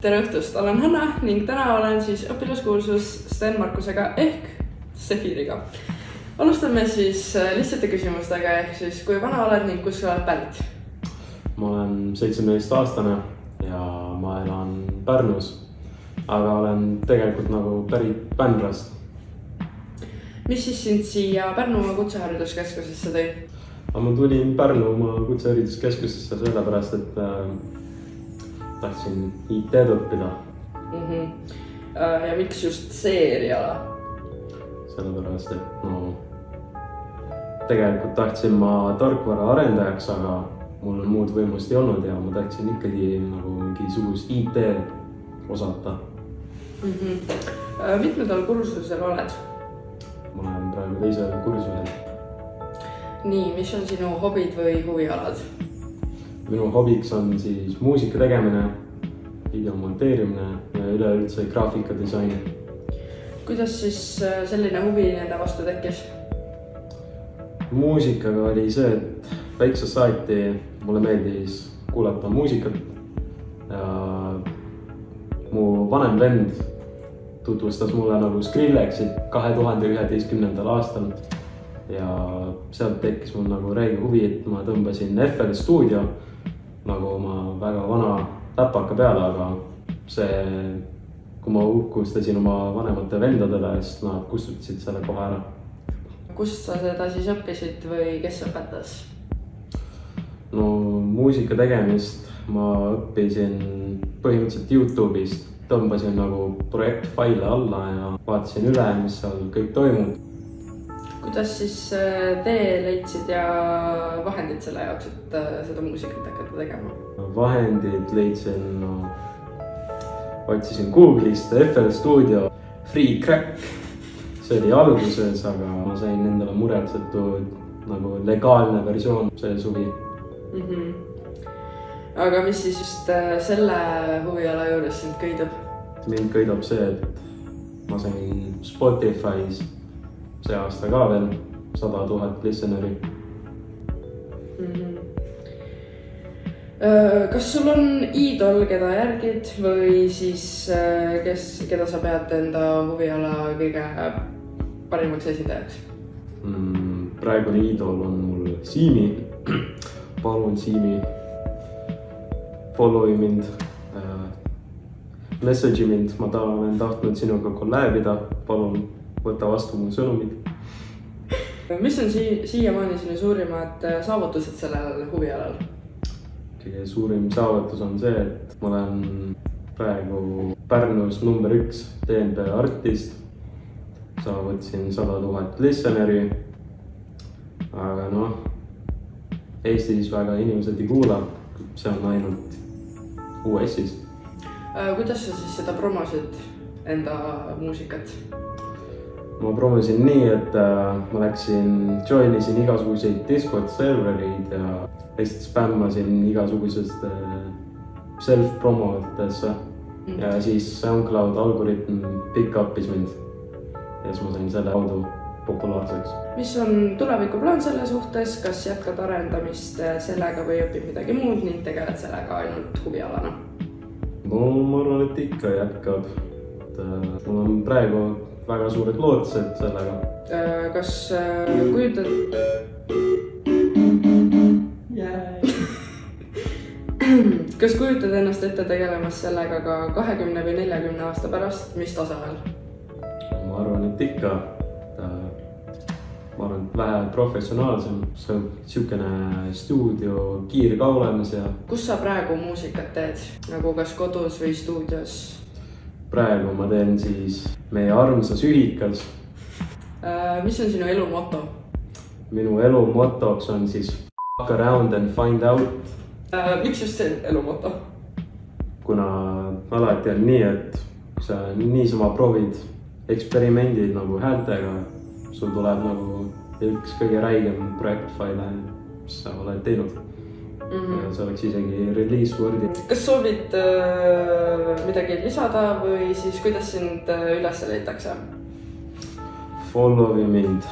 tere õhtust, olen Hanna ning täna olen siis õpilaskursus Sten Markusega ehk Sefiriga. Alustame siis lihtsate küsimustega ehk siis kui vana oled ning kus sa oled pärit? Ma olen 17-aastane ja ma elan Pärnus, aga olen tegelikult nagu pärit Pänrast. Mis siis sind siia Pärnu kutsehariduskeskusesse tõi? Ma tulin Pärnu kutsehariduskeskusesse sellepärast, et tahtsin IT-d õppida. Ja miks just see eriala? Sellepärast, et tegelikult tahtsin ma tarkvara arendajaks, aga mul muud võimust ei olnud ja ma tahtsin ikkagi nagu mingisugust IT osata. Mitmendal kursusel oled? Ma olen praegu teisel kursusel. Nii, mis on sinu hobid või huvialad? Minu hobiks on siis muusika tegemine, video monteerimine ja üleüldse graafikadisaini. Kuidas siis selline huvi nende vastu tekkis? Muusikaga oli see, et väiksest saati mulle meeldis kuulata muusikat ja mu vanem vend tutvustas mulle nagu Skrillexit 2011. aastal ja sealt tekkis mul nagu räige huvi, et ma tõmbasin FL Studio nagu oma väga vana täpaka peale, aga kui ma uhkustasin oma vanemate vendadele, siis nad kustutasid selle kohe ära. Kust sa seda siis õppisid või kes õpetas? No muusika tegemist ma õppisin põhimõtteliselt YouTube'ist, tõmbasin nagu projektfaile alla ja vaatasin üle, mis seal kõik toimub. Kuidas siis tee leidsid ja vahendid selle jaoks, et seda muusikat hakata tegema? Vahendid leidsin, otsisin Google'ist FL Studio Free Crack. See oli alguses, aga ma sain endale muretsetud nagu legaalne versioon see suvi. Aga mis siis just selle huviala juures sind köidab? Mind köidab see, et ma sain Spotify's see aasta ka veel 100 000 listeneri. Kas sul on iidol, keda järgid või siis keda sa pead enda huviala kõige parimaks esindajaks? Praegune iidol on mul Siimi. Palun Siimi, follow'i mind, message'i mind, ma olen tahtnud sinuga kollabida, palun võta vastu mu sõnumid. Mis on siiamaani sinu suurimad saavutused sellel huvialal? Kõige suurim saavutus on see, et ma olen praegu Pärnus number 1 DNB artist. Võtsin 100 000 listeneri, aga Eestis väga inimesed ei kuula, see on ainult US-is. Kuidas sa siis seda promosid enda muusikat? Ma promosin nii, et ma joinisin igasuguseid Discord servereid ja lihtsalt spämmasin igasugusest self-promotesse ja siis SoundCloud algoritm pick-up'is mind ja siis ma sain selle kaudu populaarseks. Mis on tulevikuplaan selle suhtes, kas jätkad arendamist sellega või õpid midagi muud ning tegeled sellega ainult huvialana? Ma arvan, et ikka jätkab. Mul on praegu väga suured lootused sellega. Kas kujutad... Kas kujutad ennast ette tegelemas sellega ka 20 või 40 aasta pärast, mis tasemel? Ma arvan, et ikka. Ma arvan, et vähe professionaalsem, siukene stuudio kiirga olemas ja... Kus sa praegu muusikat teed? Nagu kas kodus või stuudios? Praegu ma teen siis meie armsas ühikas. Mis on sinu elu moto? Minu elu motoks on siis fuck around and find out. Miks just see elu moto? Kuna alati on nii, et kui sa niisama proovid eksperimendid nagu häältega, sul tuleb nagu üks kõige räigem projektfaile, mis sa oled teinud. Ja see oleks isegi release word'i. Kas soovid midagi lisada või siis kuidas sind üles leitakse? Follow'i mind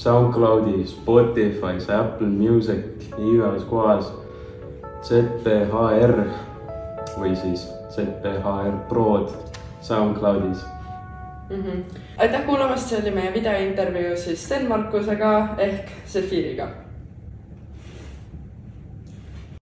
SoundCloudi, Spotify's, Apple Music, igas kohas ZPHR või siis ZPHR Prod SoundCloudis. Aitäh kuulamast, see oli meie videointervjuu siis Sten Markusega ehk Zephyriga.